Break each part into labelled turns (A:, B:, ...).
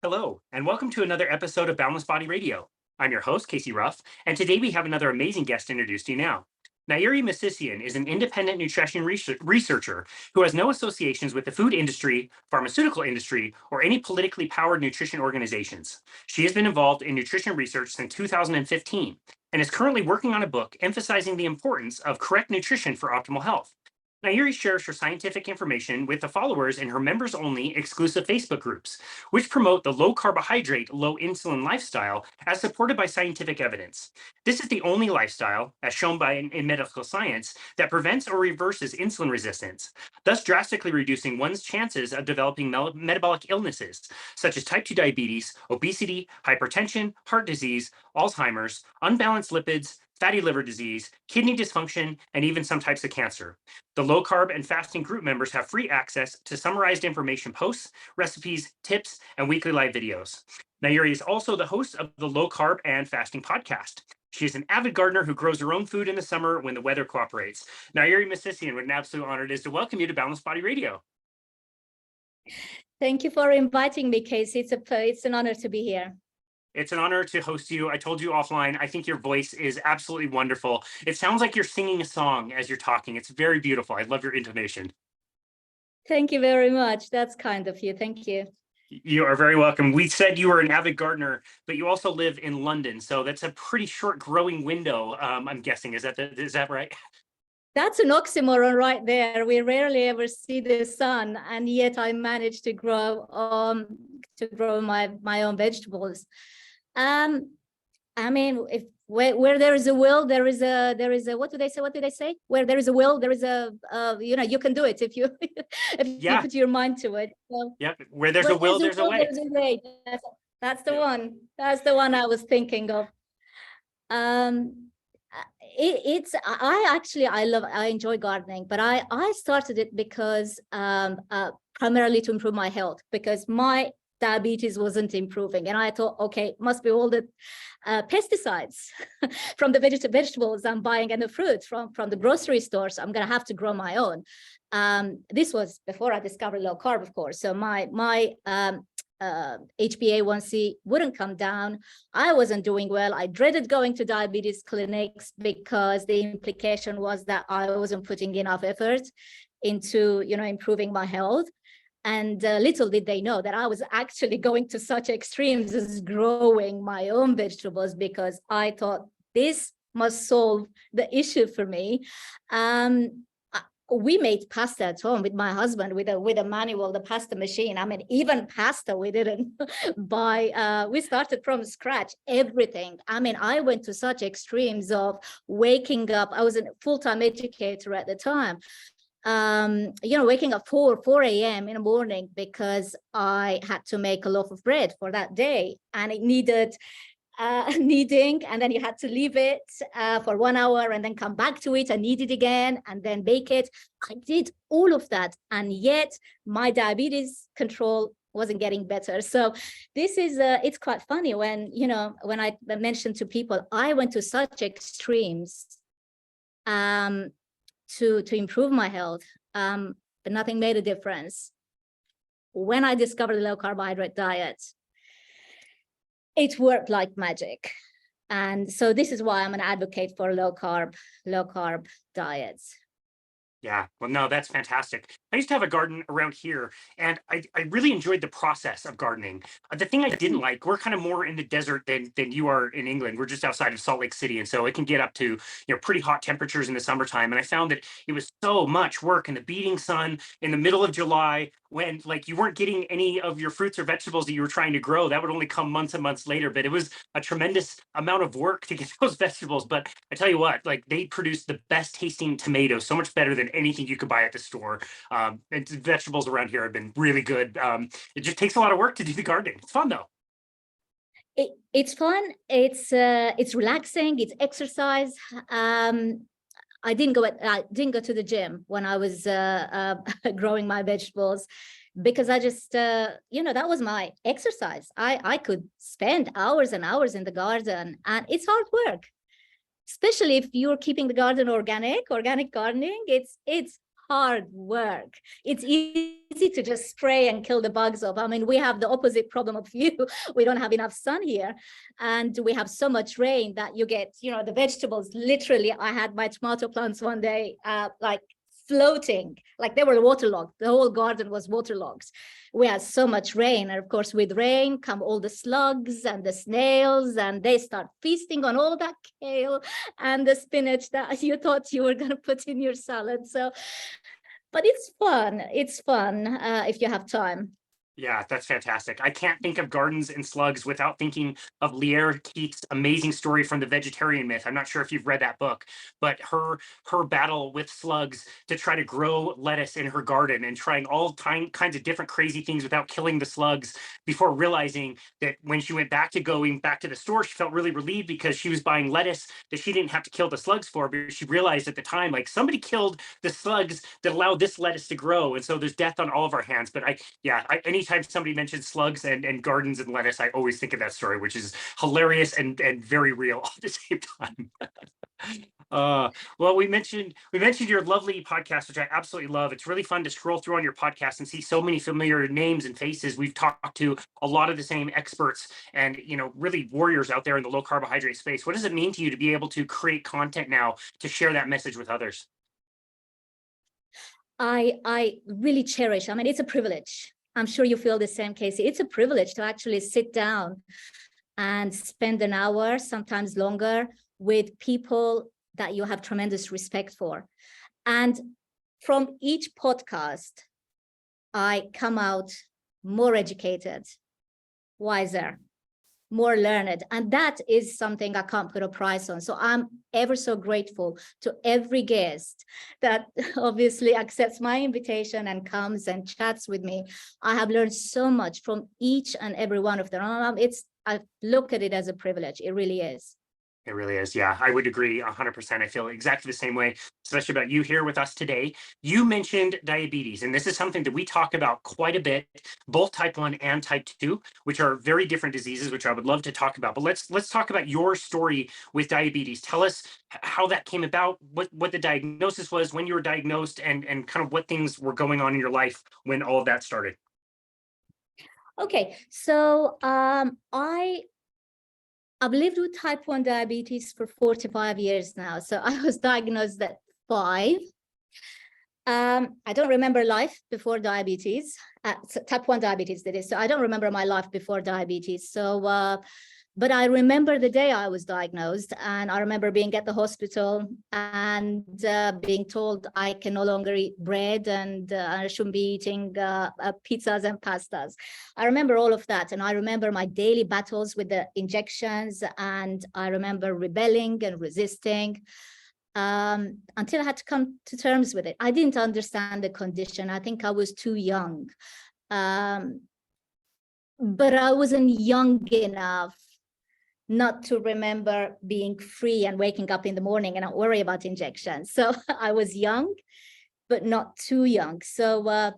A: Hello, and welcome to another episode of Boundless Body Radio. I'm your host, Casey Ruff, and today we have another amazing guest to introduce to you now. Nayiri Mississian is an independent nutrition researcher who has no associations with the food industry, pharmaceutical industry, or any politically powered nutrition organizations. She has been involved in nutrition research since 2015 and is currently working on a book emphasizing the importance of correct nutrition for optimal health. Nayiri shares her scientific information with the followers in her members only exclusive Facebook groups, which promote the low carbohydrate, low insulin lifestyle as supported by scientific evidence. This is the only lifestyle, as shown by in medical science, that prevents or reverses insulin resistance, thus drastically reducing one's chances of developing metabolic illnesses such as type 2 diabetes, obesity, hypertension, heart disease, Alzheimer's, unbalanced lipids, fatty liver disease, kidney dysfunction, and even some types of cancer. The low carb and fasting group members have free access to summarized information posts, recipes, tips, and weekly live videos. Nayiri is also the host of the Low Carb and Fasting podcast. She is an avid gardener who grows her own food in the summer when the weather cooperates. Nayiri Mississian, what an absolute honor it is to welcome you to Boundless Body Radio.
B: Thank you for inviting me, Casey. It's an honor to be here.
A: It's an honor to host you. I told you offline, I think your voice is absolutely wonderful. It sounds like you're singing a song as you're talking. It's very beautiful. I love your intonation.
B: Thank you very much. That's kind of you. Thank you.
A: You are very welcome. We said you were an avid gardener, but you also live in London. So that's a pretty short growing window, I'm guessing. Is that right?
B: That's an oxymoron right there. We rarely ever see the sun, and yet I managed to grow my own vegetables. I mean, if where there is a will, there is a what do they say? Where there is a will, there is a you can do it if you you put your mind to it. So,
A: where there's a will, there's a way.
B: There's a way. That's the one. That's the one I was thinking of. I enjoy gardening, but I started it because primarily to improve my health, because my diabetes wasn't improving, and I thought, okay, must be all the pesticides from the vegetables I'm buying and the fruit from the grocery store, so I'm gonna have to grow my own. This was before I discovered low carb, of course. So my HbA1c wouldn't come down. I wasn't doing well. I dreaded going to diabetes clinics because the implication was that I wasn't putting enough effort into improving my health. And little did they know that I was actually going to such extremes as growing my own vegetables, because I thought this must solve the issue for me. We made pasta at home with my husband with a manual, the pasta machine. I mean, even pasta we didn't buy. We started from scratch, everything. I mean, I went to such extremes of waking up. I was a full-time educator at the time. Waking up 4 a.m. in the morning because I had to make a loaf of bread for that day, and it needed kneading, and then you had to leave it for 1 hour and then come back to it and knead it again and then bake it. I did all of that, and yet my diabetes control wasn't getting better. So this is it's quite funny when I mentioned to people I went to such extremes to improve my health, but nothing made a difference. When I discovered the low carbohydrate diet, it worked like magic. And so this is why I'm an advocate for low carb diets.
A: Yeah, well, no, that's fantastic. I used to have a garden around here, and I really enjoyed the process of gardening. The thing I didn't like, we're kind of more in the desert than you are in England. We're just outside of Salt Lake City, and so it can get up to pretty hot temperatures in the summertime. And I found that it was so much work in the beating sun in the middle of July, when you weren't getting any of your fruits or vegetables that you were trying to grow. That would only come months and months later. But it was a tremendous amount of work to get those vegetables. But I tell you what, they produce the best tasting tomatoes, so much better than anything you could buy at the store. And vegetables around here have been really good. It just takes a lot of work to do the gardening. It's fun though.
B: It's fun. It's relaxing. It's exercise. I didn't go to the gym when I was growing my vegetables, because I just that was my exercise. I could spend hours and hours in the garden, and it's hard work, especially if you're keeping the garden organic gardening. It's hard work. It's easy to just spray and kill the bugs off. I mean, we have the opposite problem of you. We don't have enough sun here, and we have so much rain that you get, the vegetables. Literally, I had my tomato plants one day, like floating, like they were waterlogged. The whole garden was waterlogged. We had so much rain, and of course with rain come all the slugs and the snails, and they start feasting on all that kale and the spinach that you thought you were going to put in your salad. So, but it's fun. It's fun if you have time.
A: Yeah, that's fantastic. I can't think of gardens and slugs without thinking of Lear Keith's amazing story from the Vegetarian Myth. I'm not sure if you've read that book, but her battle with slugs to try to grow lettuce in her garden and trying all kinds of different crazy things without killing the slugs, before realizing that when she went back to the store, she felt really relieved because she was buying lettuce that she didn't have to kill the slugs for. But she realized at the time, like, somebody killed the slugs that allowed this lettuce to grow, and so there's death on all of our hands. But anytime somebody mentions slugs and gardens and lettuce, I always think of that story, which is hilarious and very real at the same time. Well, we mentioned your lovely podcast, which I absolutely love. It's really fun to scroll through on your podcast and see so many familiar names and faces. We've talked to a lot of the same experts and, really warriors out there in the low carbohydrate space. What does it mean to you to be able to create content now to share that message with others?
B: I really cherish. I mean, it's a privilege. I'm sure you feel the same, Casey. It's a privilege to actually sit down and spend an hour, sometimes longer, with people that you have tremendous respect for. And from each podcast, I come out more educated, wiser, more learned. And that is something I can't put a price on. So I'm ever so grateful to every guest that obviously accepts my invitation and comes and chats with me. I have learned so much from each and every one of them. I look at it as a privilege. It really is.
A: It really is. Yeah, I would agree 100%. I feel exactly the same way, especially about you here with us today. You mentioned diabetes, and this is something that we talk about quite a bit, both type 1 and type 2, which are very different diseases, which I would love to talk about. But let's talk about your story with diabetes. Tell us how that came about, what the diagnosis was, when you were diagnosed, and kind of what things were going on in your life when all of that started.
B: Okay, so I've lived with type 1 diabetes for 45 years now. So I was diagnosed at 5. I don't remember life before diabetes, type 1 diabetes, that is. So I don't remember my life before diabetes. So, but I remember the day I was diagnosed, and I remember being at the hospital and being told I can no longer eat bread, and I shouldn't be eating pizzas and pastas. I remember all of that. And I remember my daily battles with the injections, and I remember rebelling and resisting until I had to come to terms with it. I didn't understand the condition. I think I was too young. But I wasn't young enough not to remember being free and waking up in the morning and not worry about injections. So I was young, but not too young. So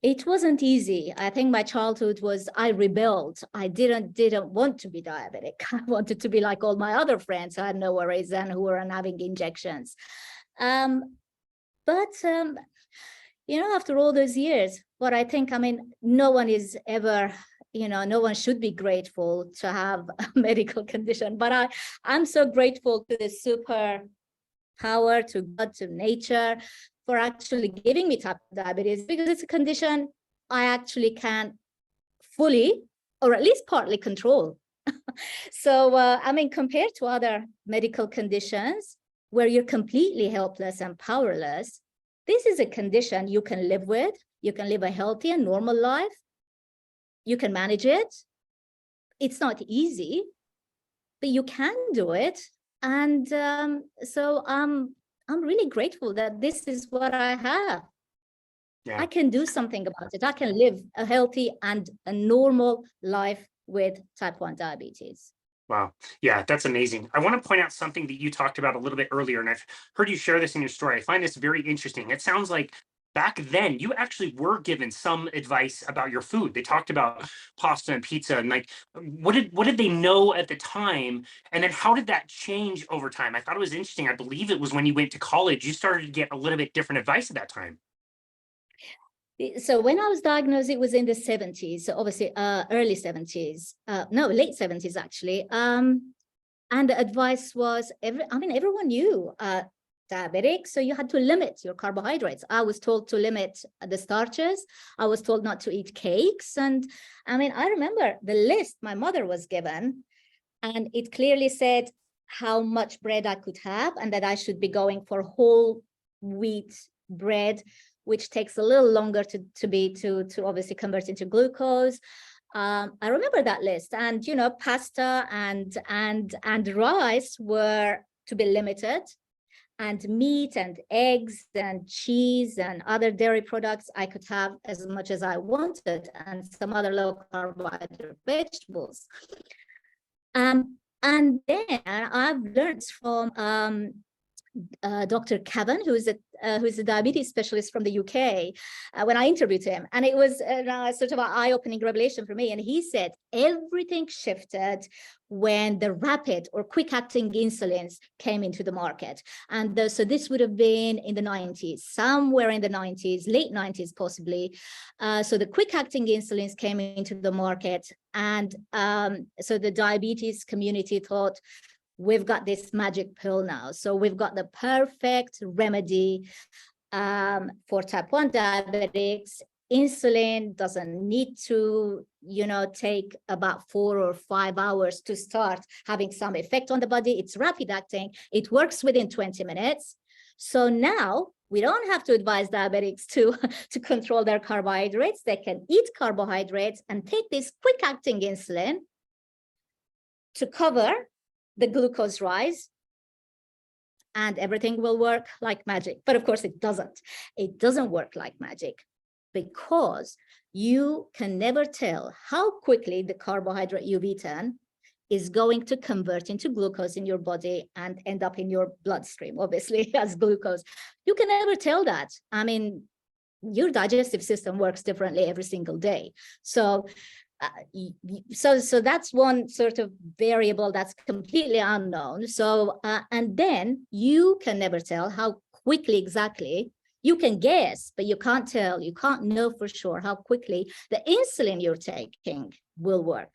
B: it wasn't easy. I think my childhood was, I rebelled. I didn't want to be diabetic. I wanted to be like all my other friends who had no worries and who were having injections. But after all those years, what I think, no one is ever, no one should be grateful to have a medical condition, but I'm so grateful to the super power, to God, to nature, for actually giving me type 2 diabetes, because it's a condition I actually can't fully, or at least partly, control. So, compared to other medical conditions where you're completely helpless and powerless, this is a condition you can live with. You can live a healthy and normal life. You can manage it. It's not easy, but you can do it. And so I'm really grateful that this is what I have. Yeah. I can do something about it. I can live a healthy and a normal life with type 1 diabetes.
A: Wow. Yeah, that's amazing. I want to point out something that you talked about a little bit earlier, and I've heard you share this in your story. I find this very interesting. It sounds like back then you actually were given some advice about your food. They talked about pasta and pizza, and like, what did they know at the time? And then how did that change over time? I thought it was interesting. I believe it was when you went to college, you started to get a little bit different advice at that time.
B: So when I was diagnosed, it was in the 70s. So obviously, early 70s. No, late 70s actually. And the advice was, everyone knew diabetic, so you had to limit your carbohydrates. I was told to limit the starches. I was told not to eat cakes. And I mean, I remember the list my mother was given, and it clearly said how much bread I could have, and that I should be going for whole wheat bread, which takes a little longer to obviously convert into glucose. I remember that list, and pasta and rice were to be limited, and meat and eggs and cheese and other dairy products I could have as much as I wanted, and some other low carbohydrate vegetables. And then I've learned from Dr. Kevin, who's a diabetes specialist from the UK, when I interviewed him, and it was sort of an eye-opening revelation for me. And he said everything shifted when the rapid or quick-acting insulins came into the market, and so this would have been in the 90s, somewhere in the 90s, late 90s possibly. So the quick-acting insulins came into the market, and so the diabetes community thought, we've got this magic pill now. So we've got the perfect remedy for type 1 diabetics. Insulin doesn't need to, take about 4 or 5 hours to start having some effect on the body. It's rapid acting. It works within 20 minutes. So now we don't have to advise diabetics to control their carbohydrates. They can eat carbohydrates and take this quick acting insulin to cover the glucose rise, and everything will work like magic. But of course it doesn't. It doesn't work like magic, because you can never tell how quickly the carbohydrate you've eaten is going to convert into glucose in your body and end up in your bloodstream, obviously, as glucose. You can never tell that. I mean, your digestive system works differently every single day. So that's one sort of variable that's completely unknown. So and then you can never tell how quickly exactly. You can guess, but you can't tell. You can't know for sure how quickly the insulin you're taking will work.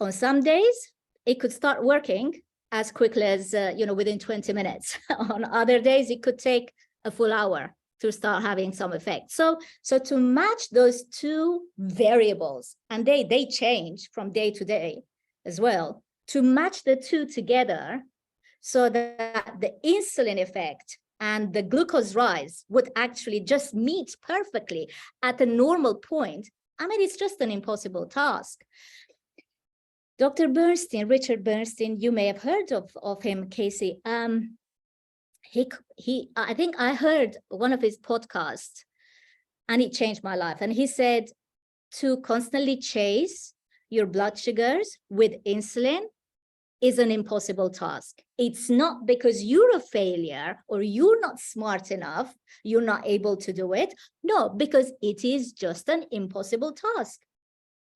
B: On some days, it could start working as quickly as within 20 minutes. On other days, it could take a full hour to start having some effect. So to match those two variables, and they change from day to day as well, to match the two together so that the insulin effect and the glucose rise would actually just meet perfectly at a normal point, I mean, it's just an impossible task. Dr. Bernstein, Richard Bernstein, you may have heard of him, Casey. I think I heard one of his podcasts, and it changed my life. And he said to constantly chase your blood sugars with insulin is an impossible task. It's not because you're a failure or you're not smart enough, you're not able to do it. No, because it is just an impossible task.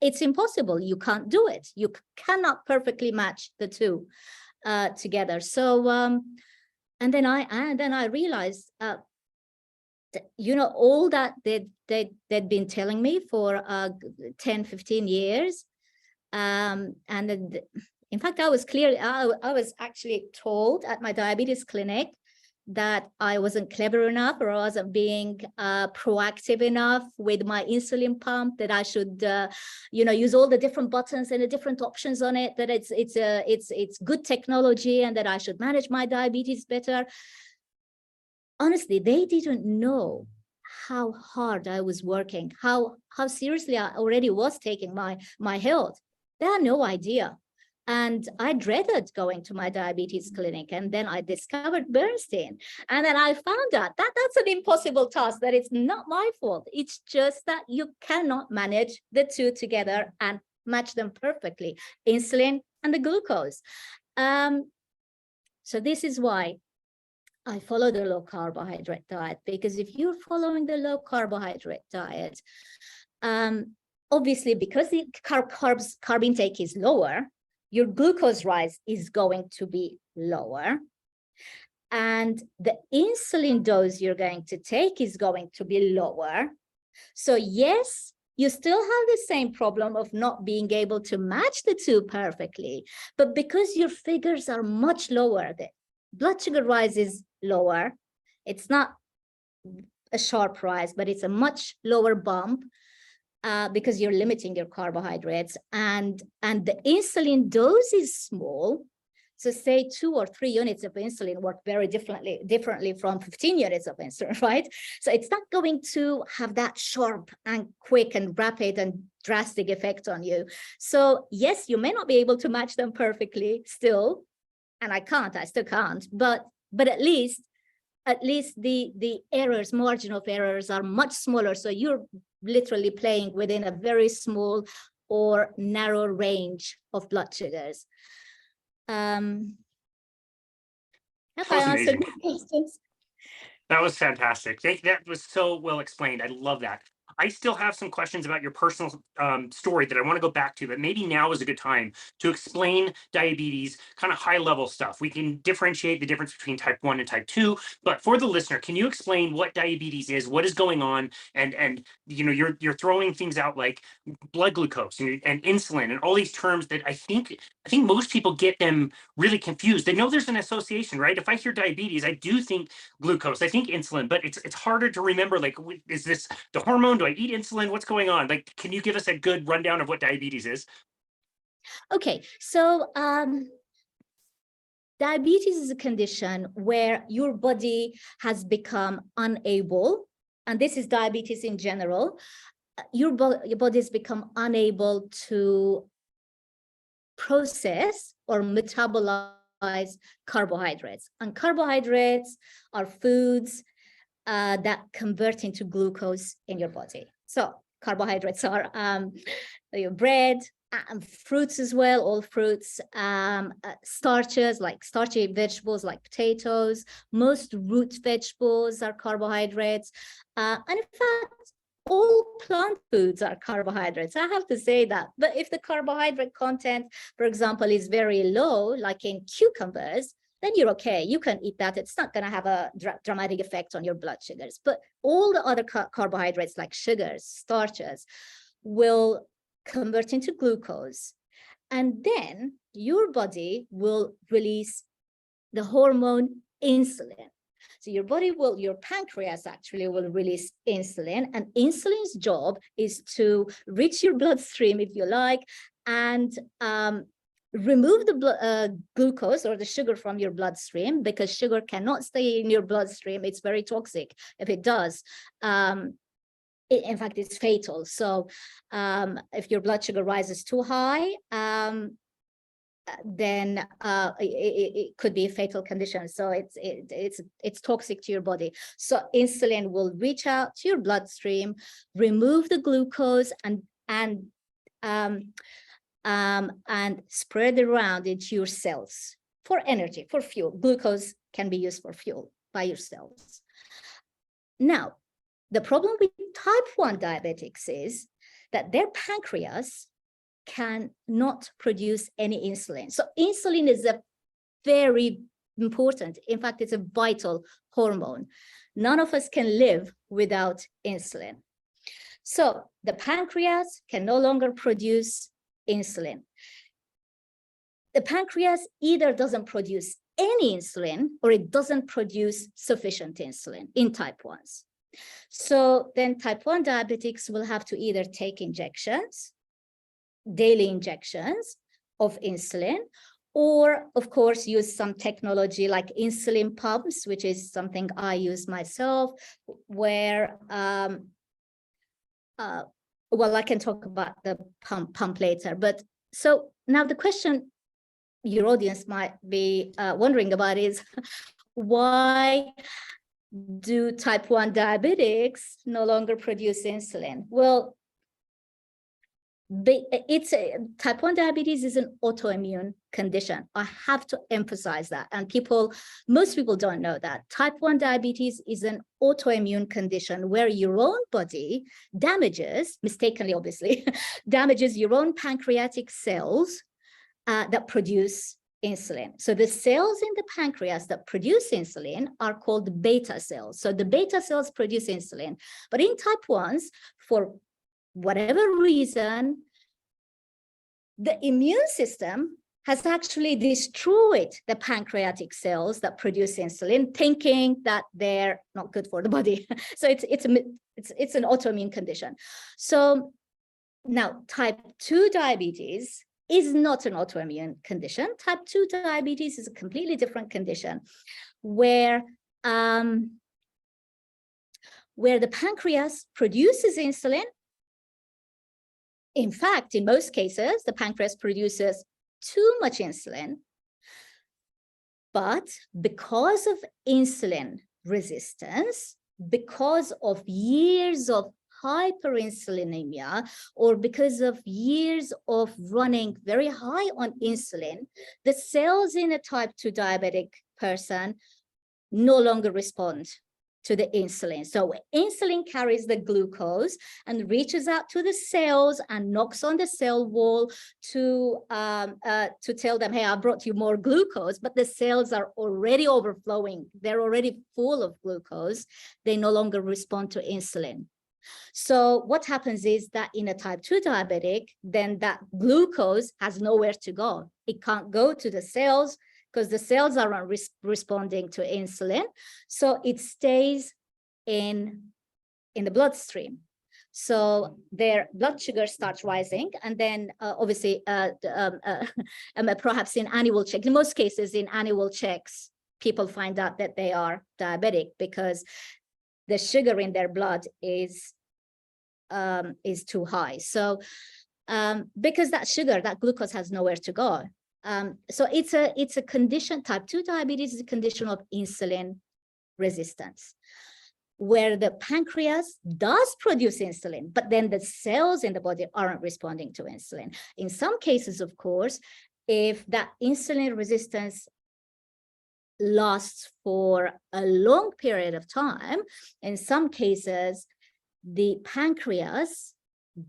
B: It's impossible. You can't do it. You cannot perfectly match the two together. So and then I realized, all that they'd been telling me for 10, 15 years. And then, in fact, I was actually told at my diabetes clinic that I wasn't clever enough, or I wasn't being proactive enough with my insulin pump, that I should, use all the different buttons and the different options on it, that it's good technology, and that I should manage my diabetes better. Honestly, they didn't know how hard I was working, how seriously I already was taking my health. They had no idea. And I dreaded going to my diabetes clinic. And then I discovered Bernstein. And then I found out that that's an impossible task, that it's not my fault. It's just that you cannot manage the two together and match them perfectly, insulin and the glucose. So this is why I follow the low carbohydrate diet, because if you're following the low carbohydrate diet, obviously because the carb intake is lower, your glucose rise is going to be lower. And the insulin dose you're going to take is going to be lower. So yes, you still have the same problem of not being able to match the two perfectly, but because your figures are much lower, the blood sugar rise is lower. It's not a sharp rise, but it's a much lower bump because you're limiting your carbohydrates, and the insulin dose is small. So say 2 or 3 units of insulin work very differently from 15 units of insulin, right? So it's not going to have that sharp and quick and rapid and drastic effect on you. So yes, you may not be able to match them perfectly still, and I still can't, but at least the errors, margin of errors are much smaller. So you're literally playing within a very small or narrow range of blood sugars. Have I answered your questions?
A: That was fantastic. That was so well explained. I love that. I still have some questions about your personal story that I want to go back to, but maybe now is a good time to explain diabetes, kind of high level stuff. We can differentiate the difference between type 1 and type 2, but for the listener, can you explain what diabetes is, what is going on, and you know, you're throwing things out like blood glucose and insulin and all these terms that I think most people get them really confused. They know there's an association, right? If I hear diabetes, I do think glucose, I think insulin, but it's harder to remember, like, is this the hormone? Do I eat insulin? What's going on? Like, can you give us a good rundown of what diabetes is?
B: Okay, so diabetes is a condition where your body has become unable, and this is diabetes in general, your body has become unable to process or metabolize carbohydrates. And carbohydrates are foods that convert into glucose in your body. So carbohydrates are your bread, fruits as well, all fruits, starches like starchy vegetables like potatoes. Most root vegetables are carbohydrates. And in fact, all plant foods are carbohydrates. I have to say that. But if the carbohydrate content, for example, is very low, like in cucumbers, then you're okay. You can eat that. It's not going to have a dramatic effect on your blood sugars. But all the other carbohydrates like sugars, starches, will convert into glucose. And then your body will release the hormone insulin. So your body will, your pancreas actually will release insulin, and insulin's job is to reach your bloodstream, if you like, and remove the glucose or the sugar from your bloodstream, because sugar cannot stay in your bloodstream. It's very toxic if it does. In fact, it's fatal. So if your blood sugar rises too high, then it could be a fatal condition. So it's toxic to your body. So insulin will reach out to your bloodstream, remove the glucose, and spread it around into your cells for energy, for fuel. Glucose can be used for fuel by your cells. Now, the problem with type 1 diabetics is that their pancreas cannot produce any insulin. So insulin is a very important, in fact, it's a vital hormone. None of us can live without insulin. So the pancreas can no longer produce insulin. The pancreas either doesn't produce any insulin or it doesn't produce sufficient insulin in type 1s. So then type 1 diabetics will have to either take injections, daily injections of insulin, or of course use some technology like insulin pumps, which is something I use myself, where well, I can talk about the pump later. But so now the question your audience might be wondering about is, why do type 1 diabetics no longer produce insulin? Well, Type 1 diabetes is an autoimmune condition. I have to emphasize that. And most people don't know that. Type 1 diabetes is an autoimmune condition where your own body damages, mistakenly obviously, damages your own pancreatic cells that produce insulin. So the cells in the pancreas that produce insulin are called beta cells. So the beta cells produce insulin. But in type 1s, for whatever reason, the immune system has actually destroyed the pancreatic cells that produce insulin, thinking that they're not good for the body. So it's an autoimmune condition. So now type 2 diabetes is not an autoimmune condition. Type 2 diabetes is a completely different condition where the pancreas produces insulin. In fact, in most cases, the pancreas produces too much insulin, but because of insulin resistance, because of years of hyperinsulinemia, or because of years of running very high on insulin, the cells in a type 2 diabetic person no longer respond to the insulin. So insulin carries the glucose and reaches out to the cells and knocks on the cell wall to tell them, hey, I brought you more glucose, but the cells are already overflowing. They're already full of glucose. They no longer respond to insulin. So what happens is that in a type 2 diabetic, then that glucose has nowhere to go. It can't go to the cells because the cells aren't responding to insulin. So it stays in the bloodstream. So their blood sugar starts rising. And then obviously, perhaps in annual check, in most cases in annual checks, people find out that they are diabetic because the sugar in their blood is too high. So because that glucose has nowhere to go. So it's a condition, type 2 diabetes is a condition of insulin resistance, where the pancreas does produce insulin, but then the cells in the body aren't responding to insulin. In some cases, of course, if that insulin resistance lasts for a long period of time, in some cases, the pancreas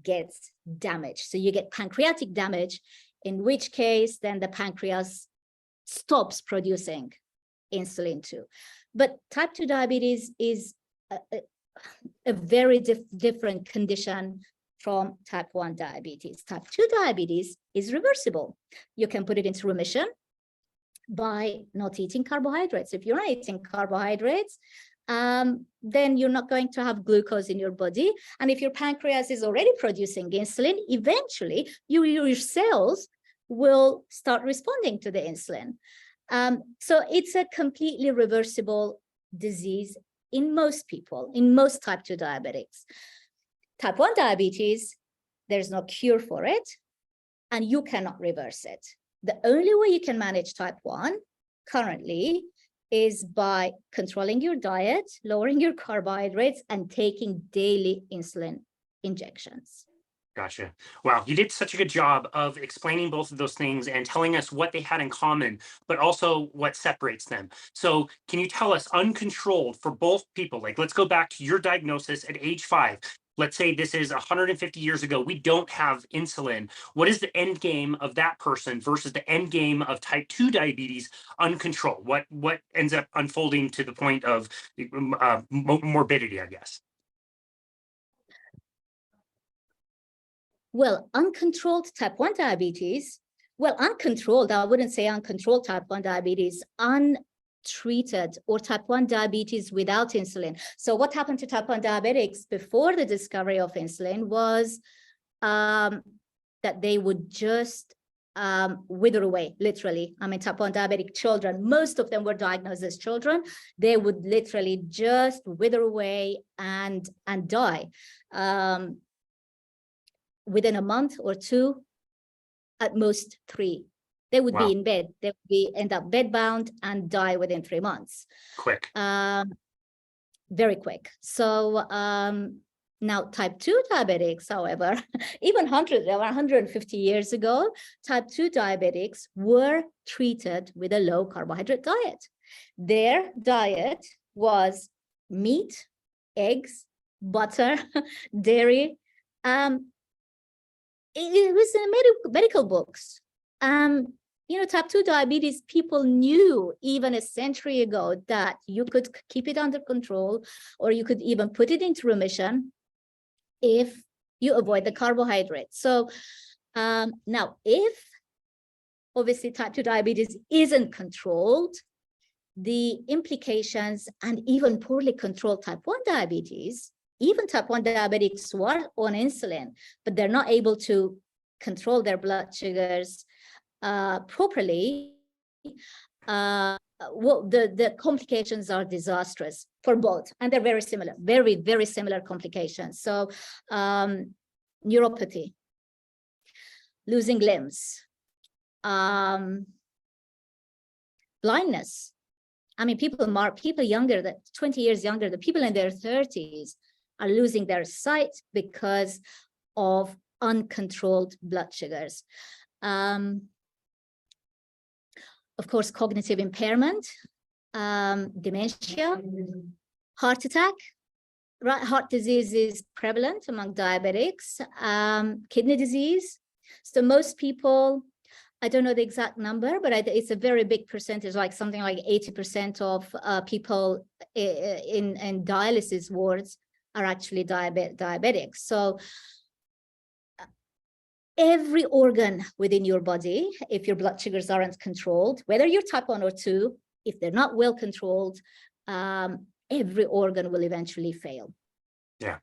B: gets damaged. So you get pancreatic damage, in which case then the pancreas stops producing insulin too. But type 2 diabetes is a very different condition from type 1 diabetes. Type 2 diabetes is reversible. You can put it into remission by not eating carbohydrates. If you're not eating carbohydrates, then you're not going to have glucose in your body. And if your pancreas is already producing insulin, eventually your cells will start responding to the insulin. So it's a completely reversible disease in most people, in most type 2 diabetics. Type 1 diabetes, there's no cure for it, and you cannot reverse it. The only way you can manage type 1 currently is by controlling your diet, lowering your carbohydrates, and taking daily insulin injections.
A: Gotcha. Wow, you did such a good job of explaining both of those things and telling us what they had in common, but also what separates them. So can you tell us, uncontrolled for both people, like let's go back to your diagnosis at age 5. Let's say this is 150 years ago. We don't have insulin. What is the end game of that person versus the end game of type 2 diabetes uncontrolled? What ends up unfolding to the point of morbidity, I guess?
B: Well, uncontrolled type 1 diabetes, uncontrolled, I wouldn't say uncontrolled type 1 diabetes, untreated or type 1 diabetes without insulin. So what happened to type 1 diabetics before the discovery of insulin was that they would just wither away, literally. I mean, type 1 diabetic children, most of them were diagnosed as children. They would literally just wither away and die. Within a month or two, at most 3. They would be in bed. They would end up bedbound and die within 3 months.
A: Quick.
B: Very quick. So Now, type 2 diabetics, however, even 150 years ago, type 2 diabetics were treated with a low carbohydrate diet. Their diet was meat, eggs, butter, dairy. It was in medical books. Type 2 diabetes, people knew even a century ago that you could keep it under control, or you could even put it into remission if you avoid the carbohydrates. So now, if obviously type 2 diabetes isn't controlled, the implications, and even poorly controlled type 1 diabetes, even type 1 diabetics who are on insulin, but they're not able to control their blood sugars properly, the complications are disastrous for both, and they're very similar, very, very similar complications. So neuropathy, losing limbs, blindness. I mean, people younger than 20 years younger, the people in their 30s are losing their sight because of uncontrolled blood sugars. Of course, cognitive impairment, dementia, heart attack. Right, heart disease is prevalent among diabetics, kidney disease. So most people, I don't know the exact number, but it's a very big percentage, like something like 80% of people in dialysis wards are actually diabetics. So every organ within your body, if your blood sugars aren't controlled, whether you're type 1 or 2, if they're not well controlled, every organ will eventually fail.
A: Yeah.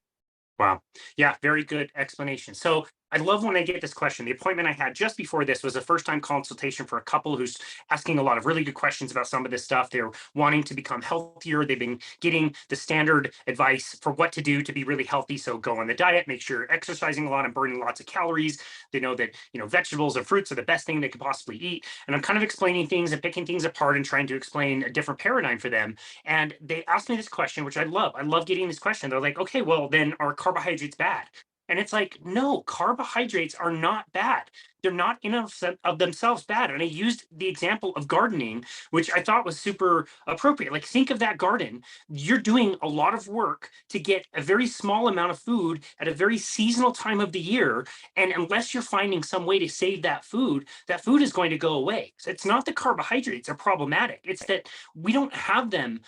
A: Wow. Yeah, very good explanation. So I love when I get this question. The appointment I had just before this was a first-time consultation for a couple who's asking a lot of really good questions about some of this stuff. They're wanting to become healthier. They've been getting the standard advice for what to do to be really healthy. So go on the diet, make sure you're exercising a lot and burning lots of calories. They know that, vegetables and fruits are the best thing they could possibly eat. And I'm kind of explaining things and picking things apart and trying to explain a different paradigm for them. And they asked me this question, which I love. I love getting this question. They're like, okay, well, then are carbohydrates bad? And it's like, no, carbohydrates are not bad. They're not in of themselves bad. And I used the example of gardening, which I thought was super appropriate. Like, think of that garden. You're doing a lot of work to get a very small amount of food at a very seasonal time of the year. And unless you're finding some way to save that food is going to go away. So it's not the carbohydrates are problematic. It's that we don't have them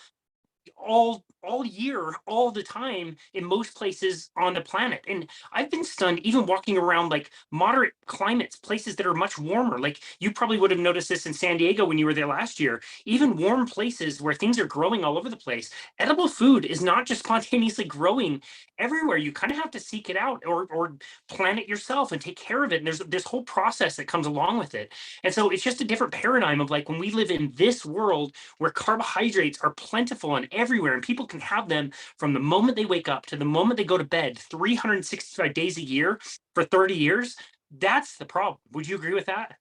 A: all year, all the time in most places on the planet. And I've been stunned even walking around like moderate climates, places that are much warmer. Like, you probably would have noticed this in San Diego when you were there last year. Even warm places where things are growing all over the place, edible food is not just spontaneously growing everywhere. You kind of have to seek it out or plant it yourself and take care of it. And there's this whole process that comes along with it. And so it's just a different paradigm of, like, when we live in this world where carbohydrates are plentiful and everywhere, and people can have them from the moment they wake up to the moment they go to bed, 365 days a year for 30 years. That's the problem. Would you agree with that?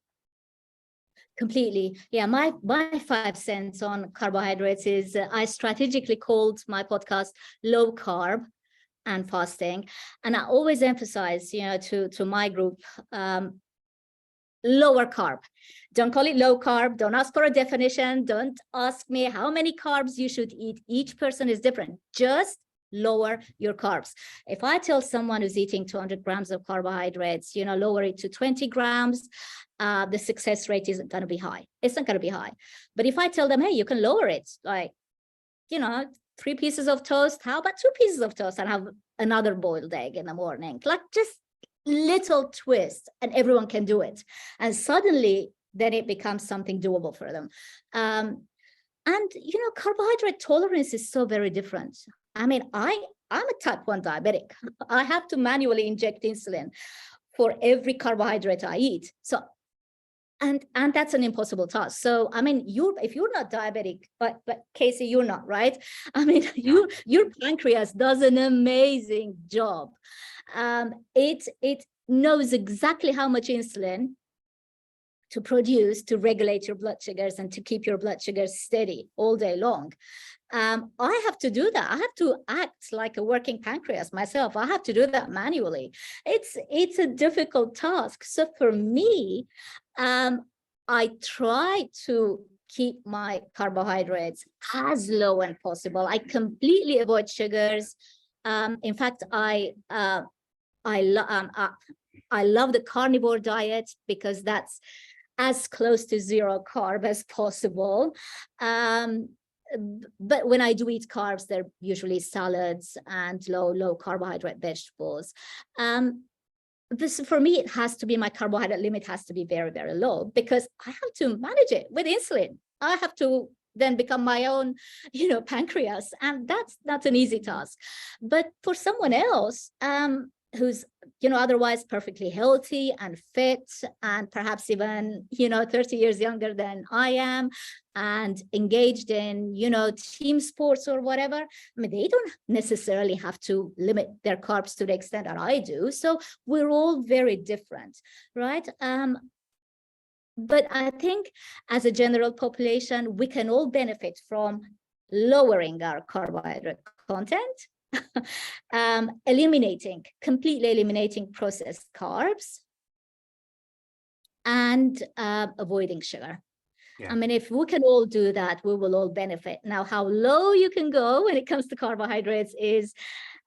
B: Completely. Yeah, my 5 cents on carbohydrates is I strategically called my podcast Low Carb and Fasting. And I always emphasize, to my group, lower carb. Don't call it low carb. Don't ask for a definition. Don't ask me how many carbs you should eat. Each person is different. Just lower your carbs. If I tell someone who's eating 200 grams of carbohydrates, lower it to 20 grams, the success rate isn't going to be high. It's not going to be high. But if I tell them, hey, you can lower it, like, 3 pieces of toast, how about 2 pieces of toast and have another boiled egg in the morning? Like, just little twist, and everyone can do it. And suddenly then it becomes something doable for them. And carbohydrate tolerance is so very different. I mean, I'm a type 1 diabetic. I have to manually inject insulin for every carbohydrate I eat. So and that's an impossible task. So I mean, if you're not diabetic, but Casey, you're not, right? I mean, your pancreas does an amazing job. It knows exactly how much insulin to produce to regulate your blood sugars and to keep your blood sugars steady all day long. I have to do that. I have to act like a working pancreas myself. I have to do that manually. It's a difficult task. So for me, I try to keep my carbohydrates as low as possible. I completely avoid sugars. In fact, I love the carnivore diet because that's as close to zero carb as possible. But when I do eat carbs, they're usually salads and low carbohydrate vegetables. This, for me, it has to be, my carbohydrate limit has to be very, very low, because I have to manage it with insulin. I have to then become my own, pancreas, and that's an easy task. But for someone else, who's otherwise perfectly healthy and fit, and perhaps even 30 years younger than I am, and engaged in team sports or whatever, I mean, they don't necessarily have to limit their carbs to the extent that I do. So we're all very different, right? But I think as a general population, we can all benefit from lowering our carbohydrate content, completely eliminating processed carbs, and avoiding sugar. Yeah. I mean, if we can all do that, we will all benefit. Now, how low you can go when it comes to carbohydrates is,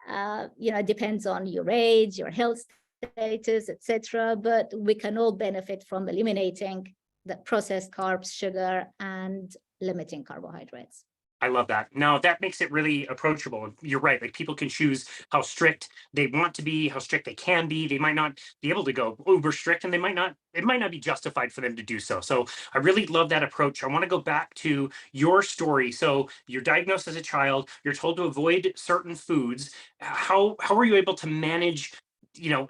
B: depends on your age, your health status, etc. But we can all benefit from eliminating the processed carbs, sugar, and limiting carbohydrates.
A: I love that. Now that makes it really approachable. You're right. Like, people can choose how strict they want to be, how strict they can be. They might not be able to go uber strict, and it might not be justified for them to do so. So I really love that approach. I want to go back to your story. So you're diagnosed as a child, you're told to avoid certain foods. How were you able to manage? You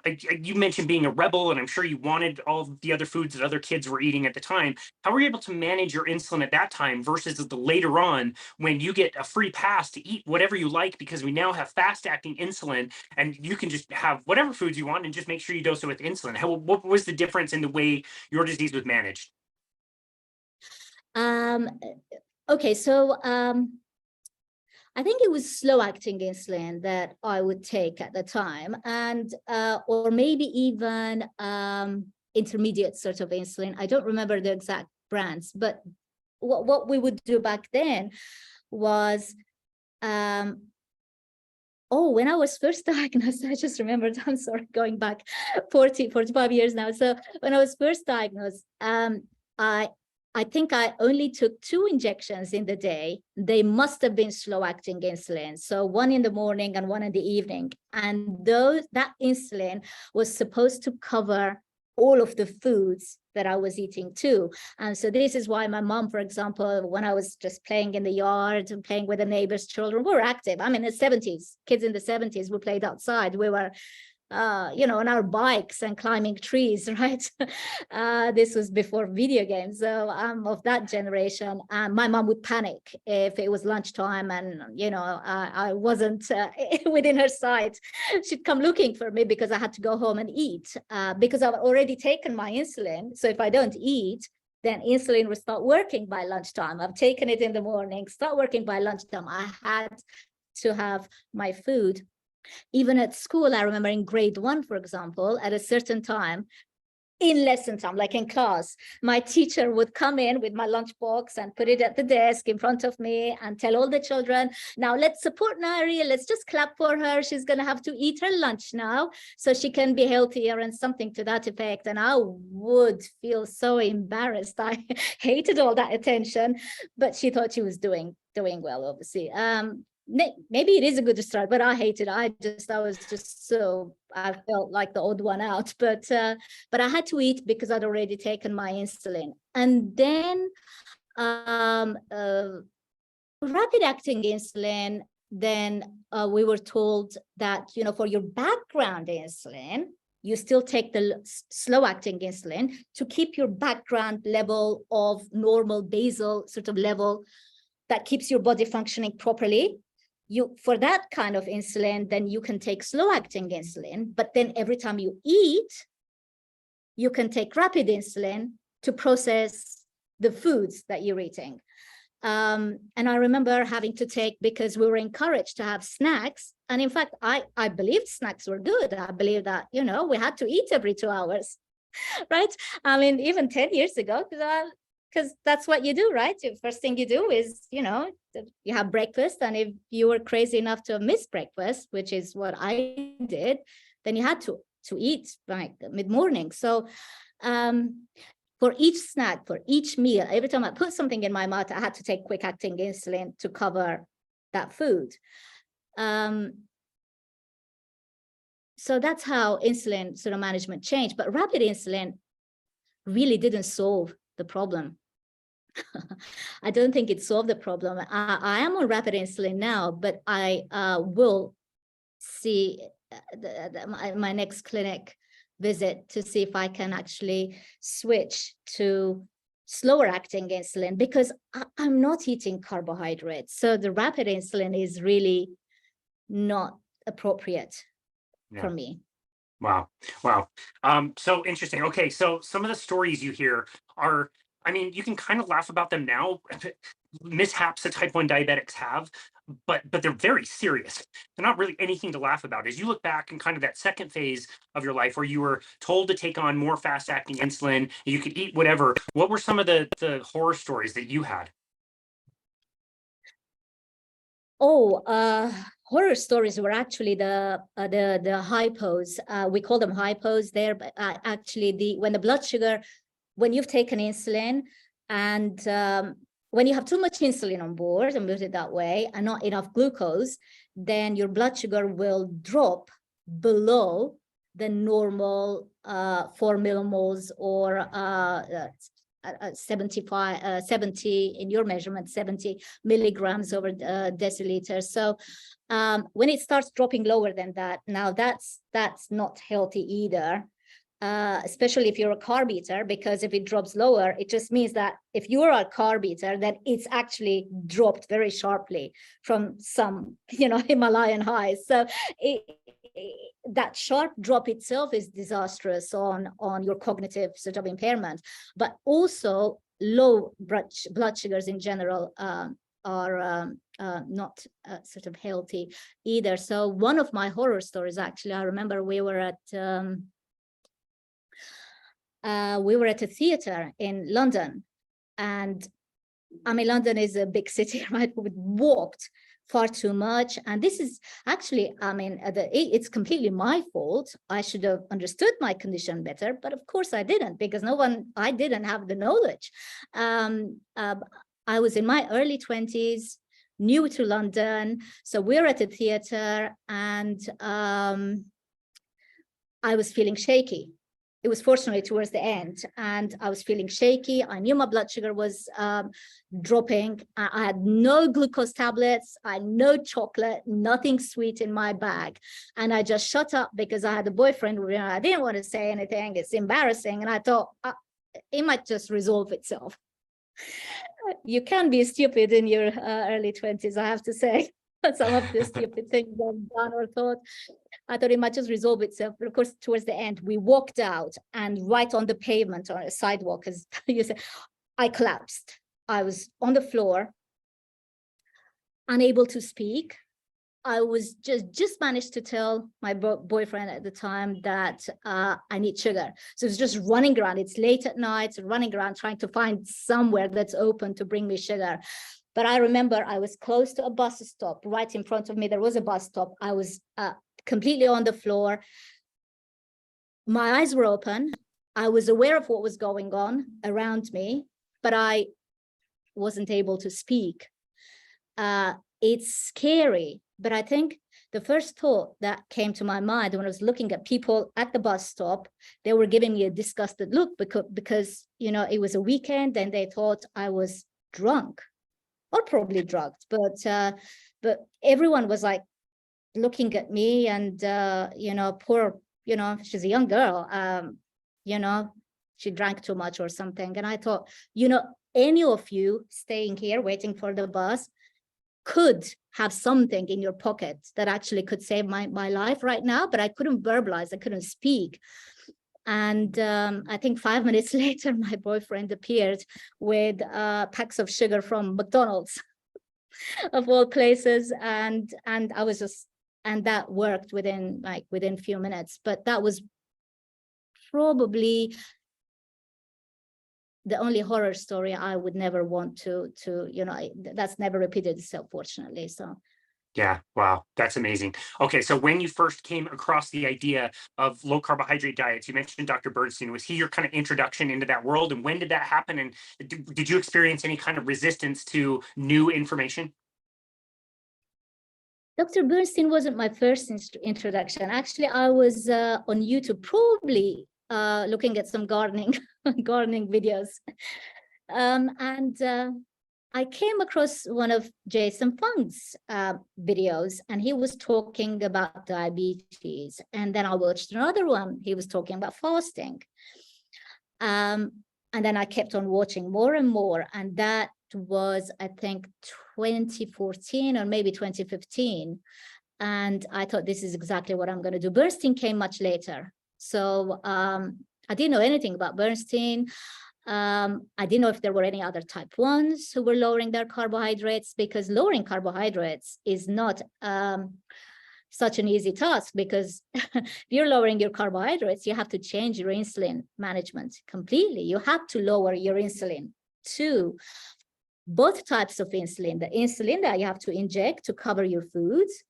A: mentioned being a rebel, and I'm sure you wanted all the other foods that other kids were eating at the time. How were you able to manage your insulin at that time versus the later on, when you get a free pass to eat whatever you like, because we now have fast acting insulin and you can just have whatever foods you want and just make sure you dose it with insulin? What was the difference in the way your disease was managed?
B: Okay, so I think it was slow-acting insulin that I would take at the time, and or maybe even intermediate sort of insulin. I don't remember the exact brands, but what we would do back then was, when I was first diagnosed, I just remembered, I'm sorry, going back 45 years now. So when I was first diagnosed, I think I only took 2 injections in the day. They must have been slow-acting insulin. So one in the morning and one in the evening. And that insulin was supposed to cover all of the foods that I was eating too. And so this is why my mom, for example, when I was just playing in the yard and playing with the neighbors' children, we were active. I mean, in the 70s, kids in the 70s, we played outside. We were on our bikes and climbing trees, right? This was before video games. So I'm of that generation. My mom would panic if it was lunchtime and, I wasn't within her sight. She'd come looking for me because I had to go home and eat, because I've already taken my insulin. So if I don't eat, then insulin will start working by lunchtime. I've taken it in the morning, start working by lunchtime. I had to have my food. Even at school, I remember in grade 1, for example, at a certain time, in lesson time, like in class, my teacher would come in with my lunchbox and put it at the desk in front of me and tell all the children, now let's support Nayiri, let's just clap for her. She's going to have to eat her lunch now so she can be healthier, and something to that effect. And I would feel so embarrassed. I hated all that attention, but she thought she was doing well, obviously. Maybe it is a good start, but I hated it. I felt like the odd one out, but I had to eat because I'd already taken my insulin. And then rapid acting insulin, then we were told that, for your background insulin, you still take the slow acting insulin to keep your background level of normal basal sort of level that keeps your body functioning properly. For that kind of insulin, then you can take slow-acting insulin, but then every time you eat, you can take rapid insulin to process the foods that you're eating. And I remember having to take, because we were encouraged to have snacks. And in fact, I believed snacks were good. I believed that, we had to eat every 2 hours, right? I mean, even 10 years ago, because that's what you do, right? The first thing you do is, you have breakfast. And if you were crazy enough to miss breakfast, which is what I did, then you had to eat like mid-morning. So for each snack, for each meal, every time I put something in my mouth, I had to take quick acting insulin to cover that food. So that's how insulin sort of management changed. But rapid insulin really didn't solve the problem. I don't think it solved the problem. I am on rapid insulin now, but I will see my next clinic visit to see if I can actually switch to slower acting insulin, because I'm not eating carbohydrates. So the rapid insulin is really not appropriate for me.
A: Wow. So interesting. Okay, so some of the stories you hear are, I mean, you can kind of laugh about them now, mishaps that type 1 diabetics have, but they're very serious. They're not really anything to laugh about. As you look back in kind of that second phase of your life where you were told to take on more fast acting insulin, you could eat whatever, what were some of the horror stories that you had?
B: Horror stories were actually the hypos. We call them hypos there, but actually when the blood sugar, when you've taken insulin and when you have too much insulin on board, and put it that way, and not enough glucose, then your blood sugar will drop below the normal 4 millimoles or 70 in your measurement, 70 milligrams over deciliter. So when it starts dropping lower than that, now that's not healthy either, especially if you're a carb eater, because if it drops lower, it just means that if you're a carb eater, that it's actually dropped very sharply from some, Himalayan highs. So that sharp drop itself is disastrous on your cognitive sort of impairment, but also low blood sugars in general are not sort of healthy either. So one of my horror stories, actually, I remember we were at a theater in London, and I mean, London is a big city, right? We walked far too much. And this is actually, I mean, it's completely my fault. I should have understood my condition better, but of course I didn't, because I didn't have the knowledge. I was in my early 20s, new to London. So we're at a theater, and I was feeling shaky. It was fortunately towards the end, and I was feeling shaky. I knew my blood sugar was dropping. I had no glucose tablets, I had no chocolate, nothing sweet in my bag. And I just shut up because I had a boyfriend. I didn't want to say anything. It's embarrassing. And I thought it might just resolve itself. You can be stupid in your early 20s, I have to say. Some of the stupid things I've done or thought. I thought it might just resolve itself. But of course, towards the end, we walked out, and right on the pavement, on a sidewalk, as you said, I collapsed. I was on the floor, unable to speak. I was just managed to tell my boyfriend at the time that I need sugar. So it's just running around. It's late at night, running around trying to find somewhere that's open to bring me sugar. But I remember I was close to a bus stop. Right in front of me, there was a bus stop. I was completely on the floor. My eyes were open. I was aware of what was going on around me, but I wasn't able to speak. It's scary, but I think the first thought that came to my mind when I was looking at people at the bus stop, they were giving me a disgusted look because it was a weekend and they thought I was drunk. Or probably drugged, but everyone was like looking at me, and poor, she's a young girl, she drank too much or something. And I thought, any of you staying here waiting for the bus could have something in your pocket that actually could save my life right now, but I couldn't verbalize, I couldn't speak. And I think 5 minutes later, my boyfriend appeared with packs of sugar from McDonald's, of all places. And I was just, and that worked within a few minutes. But that was probably the only horror story I would never want to, that's never repeated itself, fortunately. So
A: Yeah, wow, that's amazing. Okay, so when you first came across the idea of low carbohydrate diets, you mentioned Dr. Bernstein. Was he your kind of introduction into that world? And when did that happen? And did you experience any kind of resistance to new information?
B: Dr. Bernstein wasn't my first introduction. Actually, I was on YouTube, probably looking at some gardening videos. And I came across one of Jason Fung's videos, and he was talking about diabetes. And then I watched another one. He was talking about fasting. And then I kept on watching more and more. And that was, I think, 2014 or maybe 2015. And I thought, this is exactly what I'm going to do. Bernstein came much later. So I didn't know anything about Bernstein. I didn't know if there were any other type 1s who were lowering their carbohydrates, because lowering carbohydrates is not such an easy task, because if you're lowering your carbohydrates, you have to change your insulin management completely. You have to lower your insulin to both types of insulin, the insulin that you have to inject to cover your foods,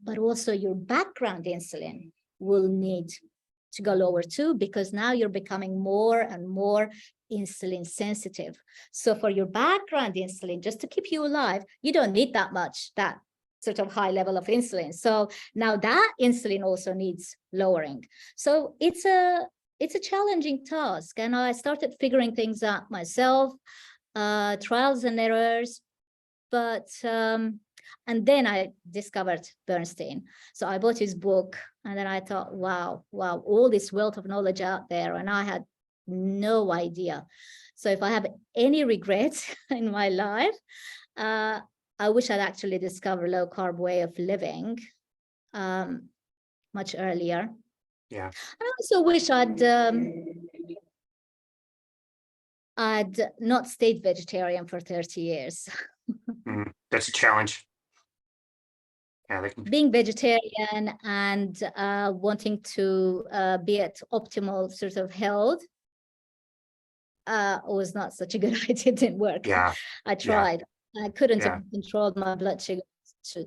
B: but also your background insulin will need to go lower too, because now you're becoming more and more insulin sensitive. So for your background insulin, just to keep you alive, you don't need that much, that sort of high level of insulin. So now that insulin also needs lowering. So it's a challenging task. And I started figuring things out myself, trials and errors. But and then I discovered Bernstein. So I bought his book, and then I thought, wow, all this wealth of knowledge out there, and I had no idea. So if I have any regrets in my life, I wish I'd actually discovered low carb way of living much earlier.
A: Yeah.
B: I also wish I'd not stayed vegetarian for 30 years.
A: That's a challenge. Yeah,
B: Being vegetarian and wanting to be at optimal sort of health was not such a good idea. It didn't work.
A: Yeah.
B: I tried. Yeah. I couldn't
A: Yeah.
B: have controlled my blood sugar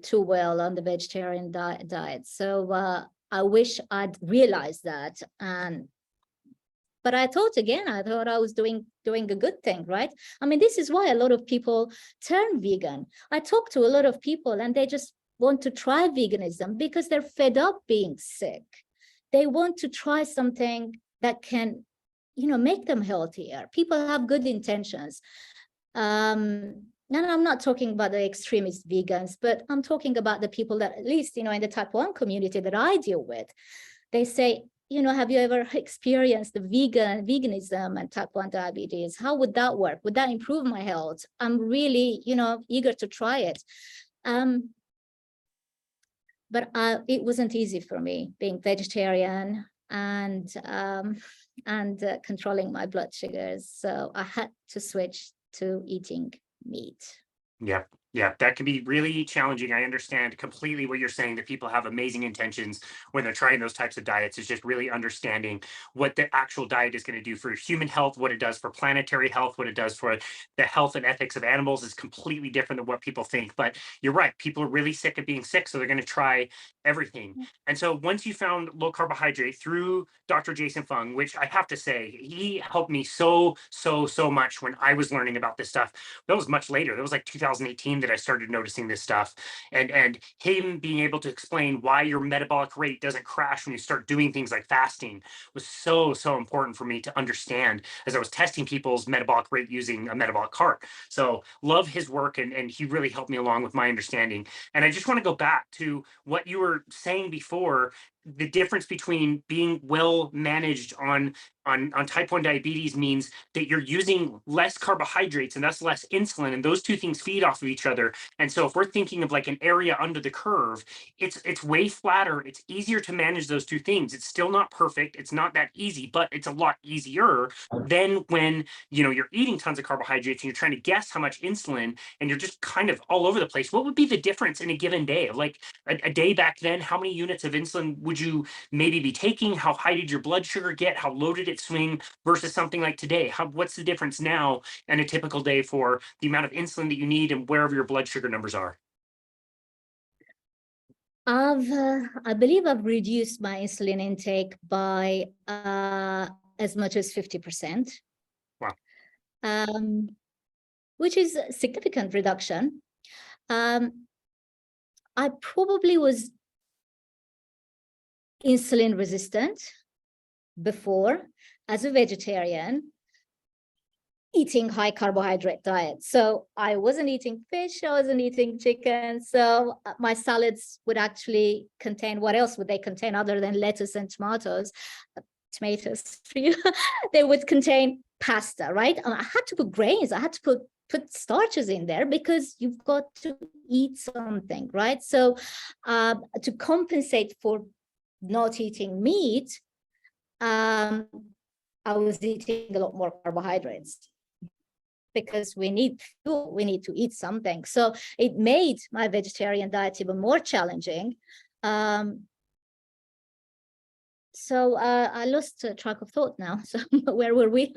B: too well on the vegetarian diet. So I wish I'd realized that. But I thought I was doing a good thing, right? I mean, this is why a lot of people turn vegan. I talk to a lot of people, and they just want to try veganism because they're fed up being sick. They want to try something that can, make them healthier. People have good intentions. And I'm not talking about the extremist vegans, but I'm talking about the people that, at least, in the type 1 community that I deal with, they say, have you ever experienced the veganism and type 1 diabetes? How would that work? Would that improve my health? I'm really, eager to try it. But it wasn't easy for me being vegetarian and controlling my blood sugars. So I had to switch to eating meat.
A: Yeah. Yeah, that can be really challenging. I understand completely what you're saying, that people have amazing intentions when they're trying those types of diets. It's just really understanding what the actual diet is going to do for human health, what it does for planetary health, what it does for the health and ethics of animals is completely different than what people think. But you're right, people are really sick of being sick, so they're going to try everything. And so once you found low carbohydrate through Dr. Jason Fung, which I have to say, he helped me so much when I was learning about this stuff. That was much later. That was like 2018 that I started noticing this stuff, and him being able to explain why your metabolic rate doesn't crash when you start doing things like fasting was so important for me to understand as I was testing people's metabolic rate using a metabolic cart. So love his work, and he really helped me along with my understanding. And I just want to go back to what you were saying before. the difference between being well managed on type 1 diabetes means that you're using less carbohydrates and thus less insulin, and those two things feed off of each other. And so if we're thinking of like an area under the curve, it's way flatter. It's easier to manage those two things. It's still not perfect. It's not that easy, but it's a lot easier than when you're eating tons of carbohydrates and you're trying to guess how much insulin and you're just kind of all over the place. What would be the difference in a given day? Like a day back then, how many units of insulin would you maybe be taking? How high did your blood sugar get? How low did it swing versus something like today? What's the difference now in a typical day for the amount of insulin that you need and wherever your blood sugar numbers are?
B: I believe I've reduced my insulin intake by as much as 50%.
A: Wow.
B: Which is a significant reduction. I probably was insulin resistant before as a vegetarian, eating high carbohydrate diet. So I wasn't eating fish, I wasn't eating chicken. So my salads would actually contain, what else would they contain other than lettuce and tomatoes? Tomatoes for you. They would contain pasta, right? And I had to put grains, I had to put starches in there because you've got to eat something, right? So to compensate for not eating meat, I was eating a lot more carbohydrates because we need fuel, we need to eat something. So it made my vegetarian diet even more challenging. So I lost track of thought now. So where were we?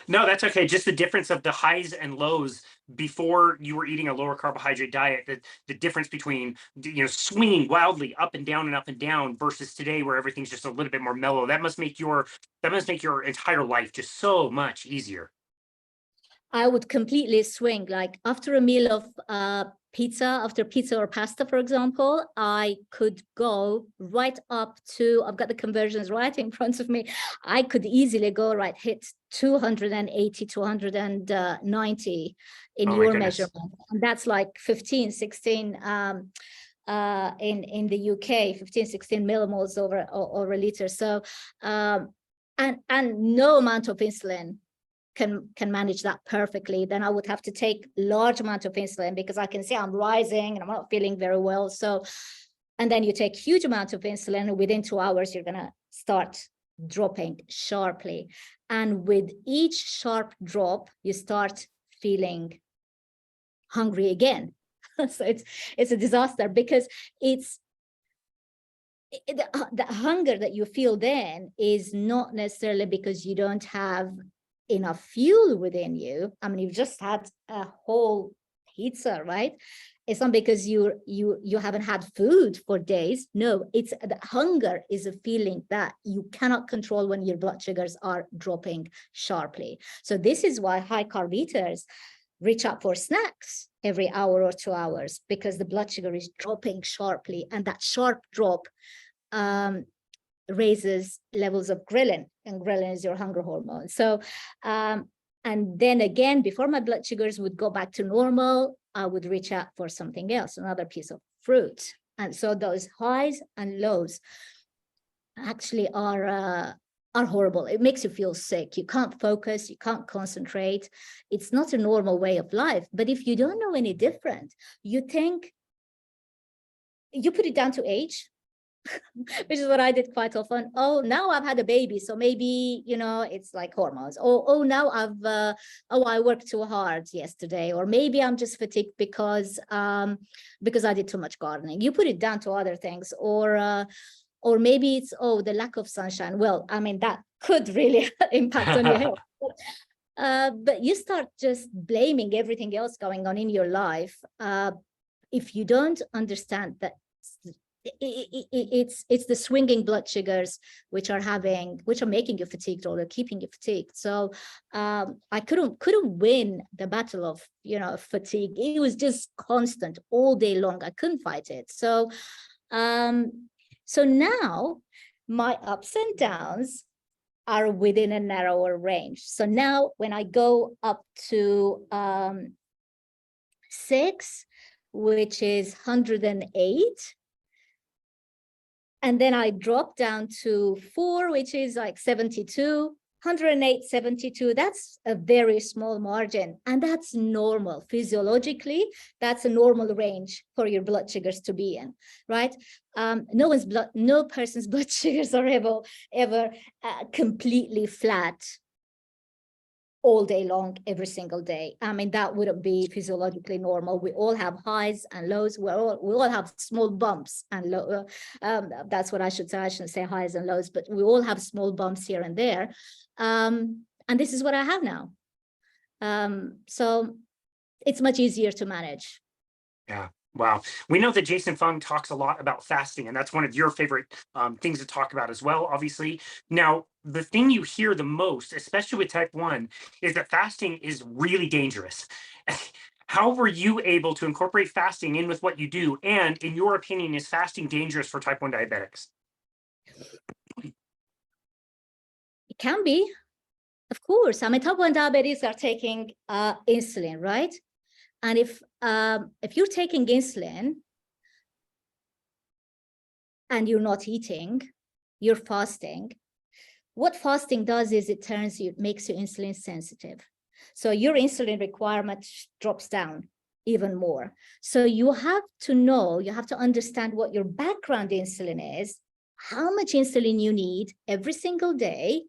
A: No, that's okay. Just the difference of the highs and lows before you were eating a lower carbohydrate diet, the difference between swinging wildly up and down versus today where everything's just a little bit more mellow. That must make your entire life just so much easier.
B: I would completely swing. Like after a meal of after pizza or pasta, for example, I could go right up to, I've got the conversions right in front of me. I could easily go hit 280, 290 in your measurement. And that's like 15, 16 in the UK, 15, 16 millimoles over a liter. So, and no amount of insulin can manage that perfectly. Then I would have to take large amount of insulin because I can see I'm rising and I'm not feeling very well. So, and then you take huge amount of insulin and within 2 hours, you're gonna start dropping sharply. And with each sharp drop, you start feeling hungry again. So it's a disaster because the hunger that you feel then is not necessarily because you don't have enough fuel within you. I mean, you've just had a whole pizza, right? It's not because you haven't had food for days. No, it's the hunger is a feeling that you cannot control when your blood sugars are dropping sharply. So this is why high carb eaters reach out for snacks every hour or 2 hours because the blood sugar is dropping sharply, and that sharp drop raises levels of ghrelin, and ghrelin is your hunger hormone. So, and then again, before my blood sugars would go back to normal, I would reach out for something else, another piece of fruit. And so those highs and lows actually are horrible. It makes you feel sick. You can't focus, you can't concentrate. It's not a normal way of life. But if you don't know any different, you think, you put it down to age, which is what I did quite often. Oh, now I've had a baby, so maybe, it's like hormones. Oh, now I worked too hard yesterday, or maybe I'm just fatigued because I did too much gardening. You put it down to other things, or maybe it's, the lack of sunshine. Well, I mean, that could really impact on your health. But you start just blaming everything else going on in your life. If you don't understand that it's the swinging blood sugars which are making you fatigued, or they're keeping you fatigued. So I couldn't win the battle of fatigue. It was just constant all day long. I couldn't fight it. So so now my ups and downs are within a narrower range. So now when I go up to 6, which is 108, And then I dropped down to 4, which is like 72, 108, 72. That's a very small margin. And that's normal. Physiologically, that's a normal range for your blood sugars to be in, right? No person's blood sugars are ever completely flat all day long, every single day. I mean, that wouldn't be physiologically normal. We all have highs and lows. We all have small bumps and low. That's what I should say. I shouldn't say highs and lows, but we all have small bumps here and there. And this is what I have now. So it's much easier to manage.
A: Yeah. Wow. We know that Jason Fung talks a lot about fasting, and that's one of your favorite things to talk about as well, obviously. Now, the thing you hear the most, especially with type 1, is that fasting is really dangerous. How were you able to incorporate fasting in with what you do? And in your opinion, is fasting dangerous for type 1 diabetics?
B: It can be, of course. I mean, type 1 diabetics are taking insulin, right? And if you're taking insulin and you're not eating, you're fasting, what fasting does is it makes you insulin sensitive. So your insulin requirement drops down even more. So you have to know, you have to understand what your background insulin is, how much insulin you need every single day.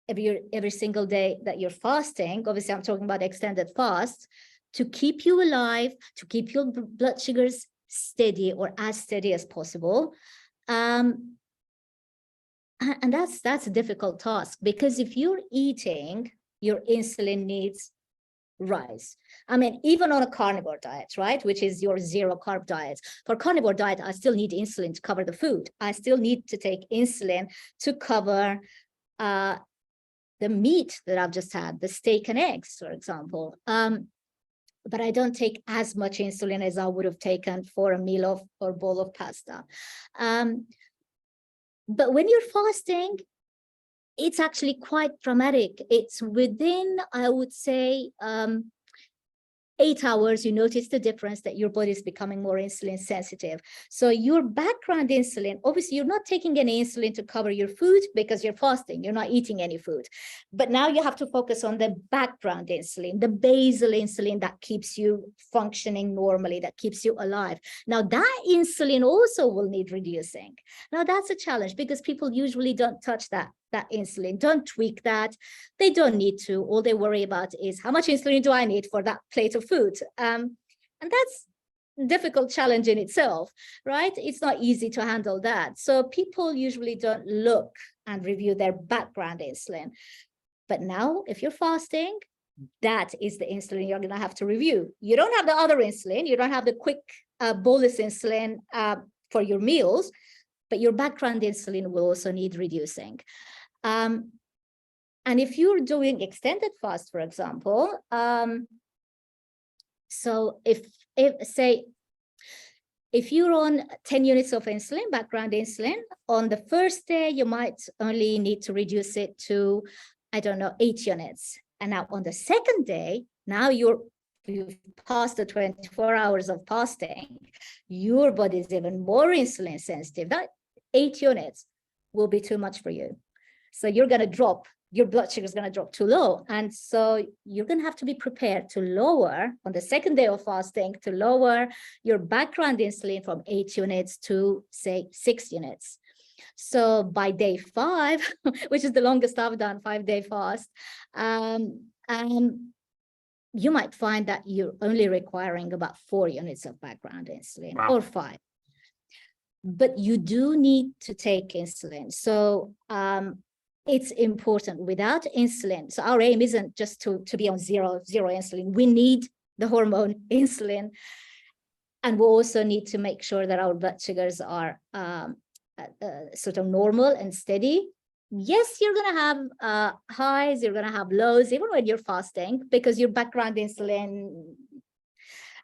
B: Every single day that you're fasting, obviously I'm talking about extended fast, to keep you alive, to keep your blood sugars steady or as steady as possible. And that's a difficult task, because if you're eating, your insulin needs rise. I mean, even on a carnivore diet, right, which is your zero carb diet. For carnivore diet, I still need insulin to cover the food. I still need to take insulin to cover the meat that I've just had, the steak and eggs, for example. But I don't take as much insulin as I would have taken for a meal or bowl of pasta. But when you're fasting, it's actually quite dramatic. It's within, I would say, 8 hours, you notice the difference that your body is becoming more insulin sensitive. So your background insulin, obviously you're not taking any insulin to cover your food because you're fasting, you're not eating any food. But now you have to focus on the background insulin, the basal insulin that keeps you functioning normally, that keeps you alive. Now that insulin also will need reducing. Now that's a challenge, because people usually don't touch that insulin, don't tweak that. They don't need to. All they worry about is, how much insulin do I need for that plate of food? And that's a difficult challenge in itself, right? It's not easy to handle that. So people usually don't look and review their background insulin. But now, if you're fasting, that is the insulin you're going to have to review. You don't have the other insulin. You don't have the quick bolus insulin for your meals, but your background insulin will also need reducing. And if you're doing extended fast, for example, so if you're on 10 units of insulin, background insulin, on the first day, you might only need to reduce it to, I don't know, 8 units. And now on the second day, now you've passed the 24 hours of fasting, your body is even more insulin sensitive. That 8 units will be too much for you. So you're going to drop, your blood sugar is going to drop too low. And so you're going to have to be prepared to lower, on the second day of fasting, to lower your background insulin from 8 units to, say, 6 units. So by day 5, which is the longest I've done, 5-day fast, you might find that you're only requiring about 4 units of background insulin. Wow. Or 5. But you do need to take insulin. So it's important. Without insulin, so our aim isn't just to be on zero insulin. We need the hormone insulin. And we also need to make sure that our blood sugars are sort of normal and steady. Yes, you're going to have highs, you're going to have lows, even when you're fasting, because your background insulin,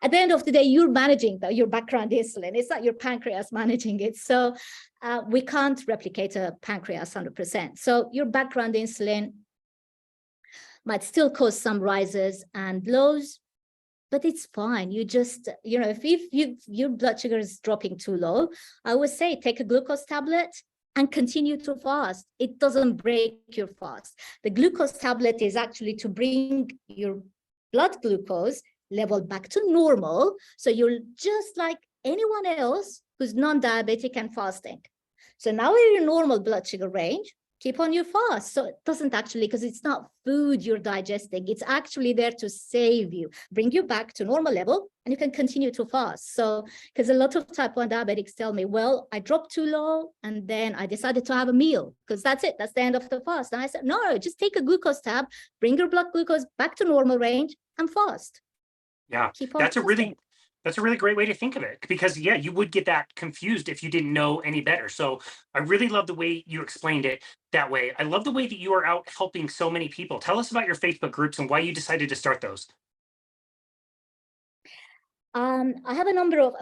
B: at the end of the day, you're managing your background insulin. It's not your pancreas managing it. So we can't replicate a pancreas 100%. So your background insulin might still cause some rises and lows. but it's fine. You just, if your blood sugar is dropping too low, I would say take a glucose tablet and continue to fast. It doesn't break your fast. The glucose tablet is actually to bring your blood glucose level back to normal. So you're just like anyone else who's non-diabetic and fasting. So now you're in your normal blood sugar range, keep on your fast. So it doesn't actually, because it's not food you're digesting, it's actually there to save you, bring you back to normal level, and you can continue to fast. So, because a lot of type 1 diabetics tell me, well, I dropped too low and then I decided to have a meal because that's it, that's the end of the fast. And I said, no, just take a glucose tab, bring your blood glucose back to normal range and fast.
A: Yeah,
B: Keep on
A: that's a
B: fasting.
A: really that's a really great way to think of it, because yeah, you would get that confused if you didn't know any better. So I really love the way you explained it that way. I love the way that you are out helping so many people. Tell us about your Facebook groups and why you decided to start those.
B: I have a number of,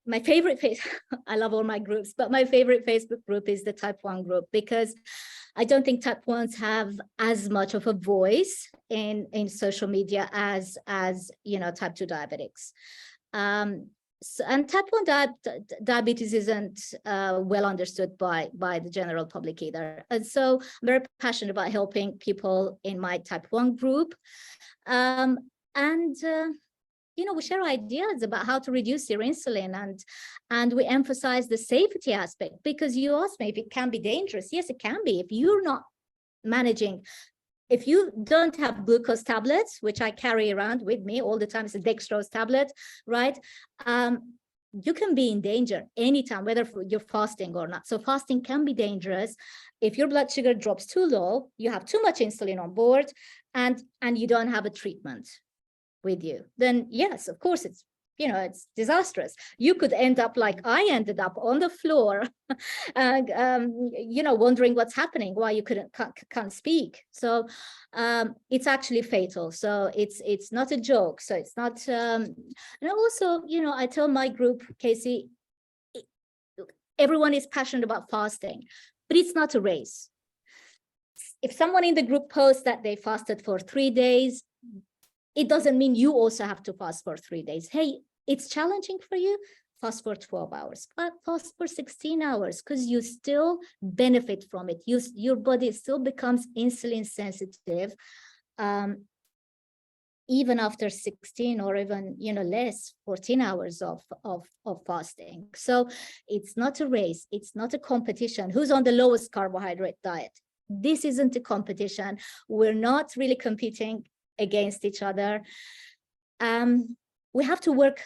B: my favorite face, I love all my groups, but my favorite Facebook group is the type 1 group, because I don't think type 1s have as much of a voice in social media as type 2 diabetics. So, and type 1 diabetes isn't well understood by the general public either. And so I'm very passionate about helping people in my type 1 group. We share ideas about how to reduce your insulin, and we emphasize the safety aspect, because you asked me if it can be dangerous. Yes, it can be. If you're not managing, if you don't have glucose tablets, which I carry around with me all the time, it's a dextrose tablet, right? You can be in danger anytime, whether you're fasting or not. So fasting can be dangerous. If your blood sugar drops too low, you have too much insulin on board, and you don't have a treatment with you, then yes, of course, it's disastrous. You could end up like I ended up on the floor, wondering what's happening, why you can't speak. So it's actually fatal. So it's not a joke. So it's not. And also, I tell my group, Casey, everyone is passionate about fasting, but it's not a race. If someone in the group posts that they fasted for 3 days, it doesn't mean you also have to fast for 3 days. Hey, it's challenging for you, fast for 12 hours, fast for 16 hours, because you still benefit from it. Your body still becomes insulin sensitive, even after 16 or even, less, 14 hours of fasting. So it's not a race. It's not a competition. Who's on the lowest carbohydrate diet? This isn't a competition. We're not really competing against each other. We have to work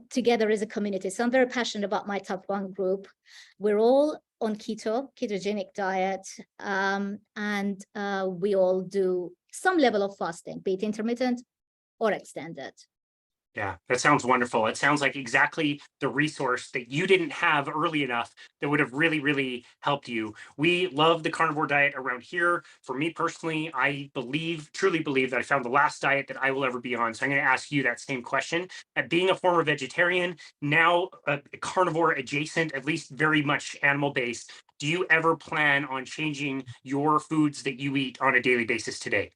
B: together as a community. So I'm very passionate about my type 1 group. We're all on ketogenic diet, and we all do some level of fasting, be it intermittent or extended.
A: Yeah, that sounds wonderful. It sounds like exactly the resource that you didn't have early enough that would have really, really helped you. We love the carnivore diet around here. For me personally, I truly believe that I found the last diet that I will ever be on. So I'm going to ask you that same question. At being a former vegetarian, now a carnivore adjacent, at least very much animal based, do you ever plan on changing your foods that you eat on a daily basis today?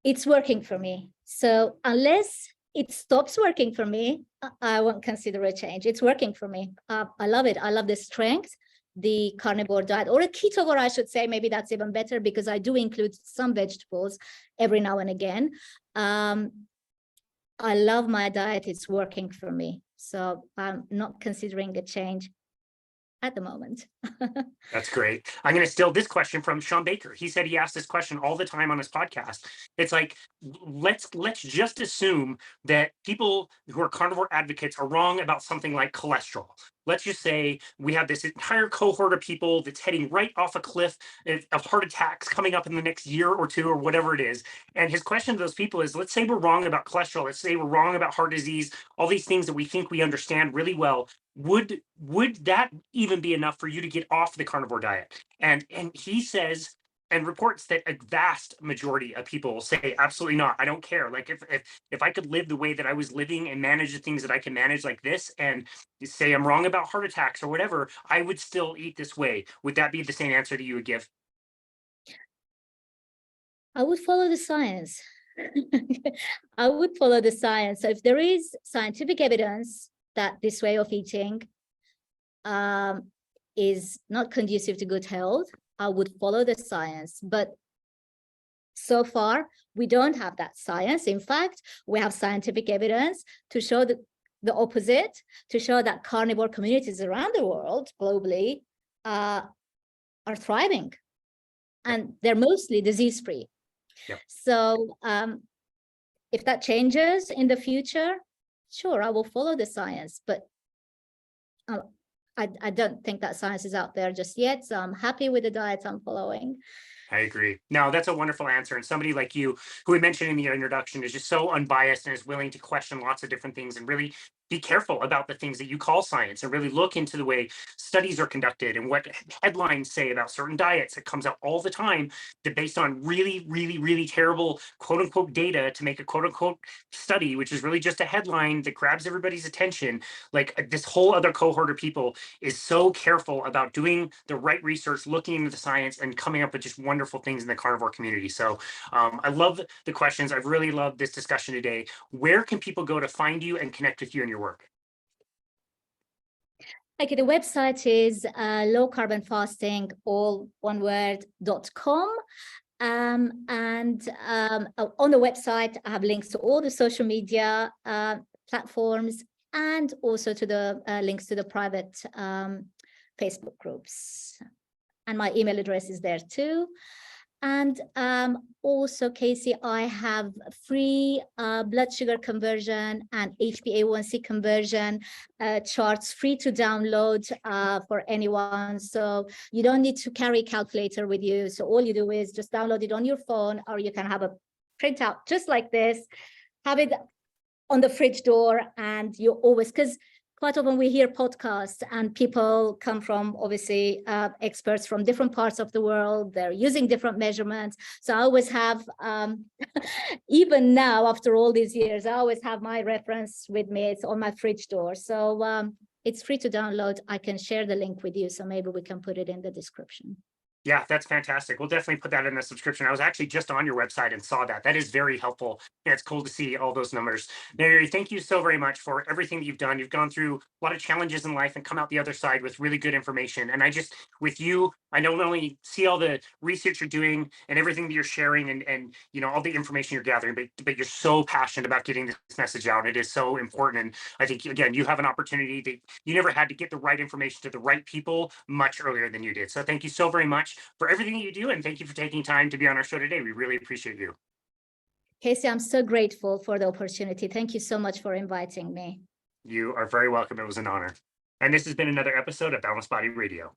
B: It's working for me. So unless it stops working for me, I won't consider a change. It's working for me. I love it. I love the strength, the carnivore diet, or a ketovore, I should say. Maybe that's even better, because I do include some vegetables every now and again. I love my diet. It's working for me. So I'm not considering a change at the moment.
A: That's great. I'm going to steal this question from Sean Baker. He said he asks this question all the time on his podcast. It's like, let's just assume that people who are carnivore advocates are wrong about something like cholesterol. Let's just say we have this entire cohort of people that's heading right off a cliff of heart attacks coming up in the next year or two or whatever it is. And his question to those people is, let's say we're wrong about cholesterol. Let's say we're wrong about heart disease, all these things that we think we understand really well. Would that even be enough for you to get off the carnivore diet? And he says and reports that a vast majority of people will say absolutely not. I don't care. Like if I could live the way that I was living and manage the things that I can manage like this, and say I'm wrong about heart attacks or whatever, I would still eat this way. Would that be the same answer that you would give?
B: I would follow the science. I would follow the science. So if there is scientific evidence that this way of eating is not conducive to good health, I would follow the science. But so far, we don't have that science. In fact, we have scientific evidence to show the opposite, to show that carnivore communities around the world, globally, are thriving. And they're mostly disease-free.
A: Yep.
B: So if that changes in the future, sure, I will follow the science. But I don't think that science is out there just yet. So I'm happy with the diet I'm following.
A: I agree. No, that's a wonderful answer. And somebody like you, who we mentioned in the introduction, is just so unbiased and is willing to question lots of different things and really be careful about the things that you call science and really look into the way studies are conducted and what headlines say about certain diets. It comes out all the time that based on really, really, really terrible quote unquote data to make a quote unquote study, which is really just a headline that grabs everybody's attention. Like this whole other cohort of people is so careful about doing the right research, looking into the science, and coming up with just wonderful things in the carnivore community. So I love the questions. I've really loved this discussion today. Where can people go to find you and connect with you and your work?
B: Okay, the website is lowcarbonfasting, all one word.com. And on the website, I have links to all the social media platforms and also to the links to the private Facebook groups. And my email address is there too. And also, Casey, I have free blood sugar conversion and HbA1c conversion charts free to download for anyone. So you don't need to carry a calculator with you. So all you do is just download it on your phone, or you can have a printout just like this, have it on the fridge door, and you always, because quite often we hear podcasts and people come from obviously experts from different parts of the world. They're using different measurements. So I always have, even now after all these years, I always have my reference with me. It's on my fridge door. So it's free to download. I can share the link with you. So maybe we can put it in the description.
A: Yeah, that's fantastic. We'll definitely put that in the subscription. I was actually just on your website and saw that. That is very helpful. And it's cool to see all those numbers. Nayiri, thank you so very much for everything you've done. You've gone through a lot of challenges in life and come out the other side with really good information. And I just, with you, I not only see all the research you're doing and everything that you're sharing and you know all the information you're gathering, but you're so passionate about getting this message out. It is so important. And I think, again, you have an opportunity that you never had to get the right information to the right people much earlier than you did. So thank you so very much for everything that you do. And thank you for taking time to be on our show today. We really appreciate you.
B: Casey, I'm so grateful for the opportunity. Thank you so much for inviting me.
A: You are very welcome. It was an honor. And this has been another episode of Boundless Body Radio.